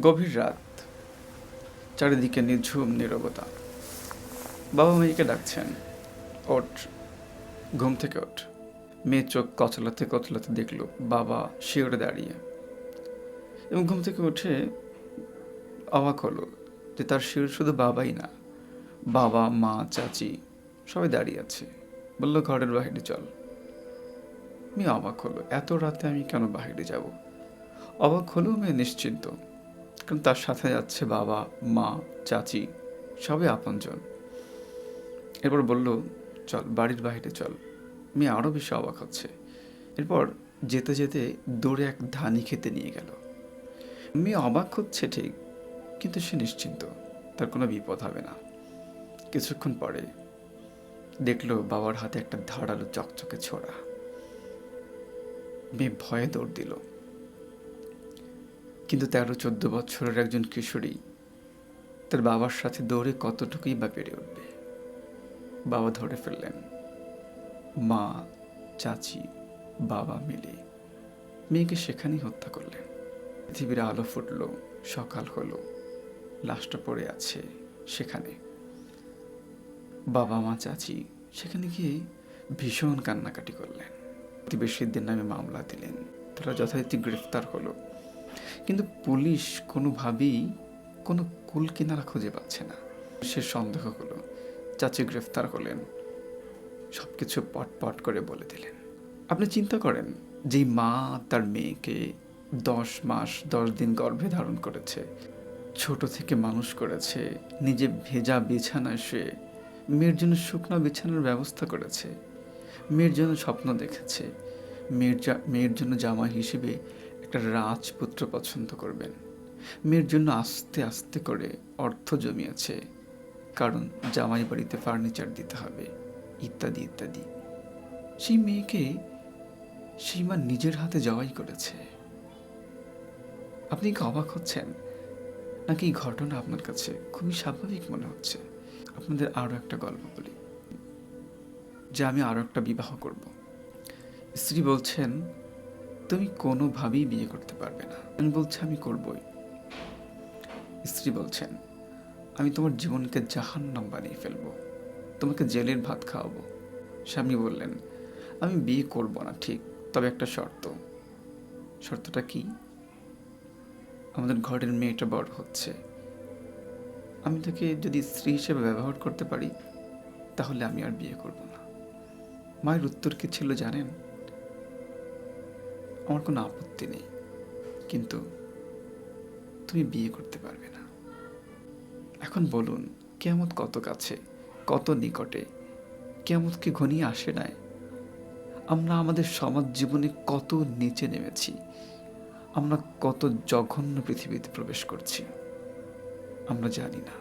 গভীর রাত, চারিদিকে নিঝুম নীরবতা। বাবা মেয়েকে ডাকছেন, ওঠ, ঘুম থেকে ওঠ। মেয়ে চোখ কচলাতে কচলাতে দেখল বাবা শিওরে দাঁড়িয়ে, এবং ঘুম থেকে উঠে অবাক হলো যে তার শিওর শুধু বাবাই না, বাবা, মা, চাচি সবাই দাঁড়িয়ে আছে। বলল, ঘরের বাইরে চল। মেয়ে অবাক হলো, এত রাতে আমি কেন বাইরে যাব? অবাক হলেও মেয়ে নিশ্চিন্ত, কারণ তার সাথে যাচ্ছে বাবা, মা, চাচি, সবই আপনজন। এরপর বলল, চল বাড়ির বাইরে চল। মেয়ে আরও বেশি অবাক হচ্ছে। এরপর যেতে যেতে দূরে এক ধানি খেতে নিয়ে গেল। মেয়ে অবাক হচ্ছে ঠিক, কিন্তু সে নিশ্চিন্ত, তার কোনো বিপদ হবে না। কিছুক্ষণ পরে দেখলো বাবার হাতে একটা ধারালো চকচকে ছোরা। মেয়ে ভয়ে দৌড় দিল, কিন্তু 13-14 বছরের একজন কিশোরী তার বাবার সাথে দৌড়ে কতটুকুই বা পেরে উঠবে। বাবা ধরে ফেললেন। মা, চাচি, বাবা মিলে মেয়েকে সেখানেই হত্যা করলেন। পৃথিবীর আলো ফুটল, সকাল হলো, লাশটা পড়ে আছে সেখানে। বাবা, মা, চাচি সেখানে গিয়ে ভীষণ কান্নাকাটি করলেন। প্রতিবেশীদের নামে মামলা দিলেন, তারা যথারীতি গ্রেফতার হলো। কিন্তু পুলিশ কোনোভাবেই কোনো কুল কিনারা খুঁজে পাচ্ছে না। সে সন্দেহ হলো, চাচি গ্রেফতার হলেন, সব কিছু পট করে বলে দিলেন। আপনি চিন্তা করেন, যেই মা তার মেয়েকে 10 মাস 10 দিন গর্ভে ধারণ করেছে, ছোট থেকে মানুষ করেছে, নিজে ভেজা বিছানায় শুয়ে মেয়ের জন্য শুকনো বিছানার ব্যবস্থা করেছে, মেয়ের জন্য স্বপ্ন দেখেছে, মেয়ের জন্য জামাই হিসেবে একটা রাজপুত্র পছন্দ করবেন, মেয়ের জন্য আস্তে আস্তে করে অর্থ জমিয়েছে, কারণ জামাই বাড়িতে ফার্নিচার দিতে হবে, ইত্যাদি ইত্যাদি। সেই মেয়েকে সেই মা নিজের হাতে জবাই করেছে। আপনি কি অবাক হচ্ছেন, নাকি এই ঘটনা আপনার কাছে খুবই স্বাভাবিক মনে হচ্ছে? আপনাদের আরও একটা গল্প বলি, যে আমি আরও একটা বিবাহ করব। স্ত্রী বলছেন, তুমি কোনোভাবেই বিয়ে করতে পারবে না। আমি বলছি, আমি করবই। স্ত্রী বলছেন, আমি তোমার জীবনকে জাহান্নাম বানিয়ে ফেলবো, তোমাকে জেলের ভাত খাওয়াবো। স্বামী বললেন, আমি বিয়ে করব না ঠিক, তবে একটা শর্ত। শর্তটা কি? আমাদের ঘরের মেয়েটা বড় হচ্ছে, আমি তাকে যদি স্ত্রী হিসেবে ব্যবহার করতে পারি, তাহলে আমি আর বিয়ে করব না। মায়ের উত্তর কি ছিল জানেন? আমার কোনো আপত্তি নেই, কিন্তু তুমি বিয়ে করতে পারবে না। এখন বলুন, কিয়ামত কত কাছে, কত নিকটে? কিয়ামত কি ঘনিয়ে আসে নাই? আমরা আমাদের সমাজ জীবনে কত নিচে নেমেছি, আমরা কত জঘন্য পৃথিবীতে প্রবেশ করছি, আমরা জানি না।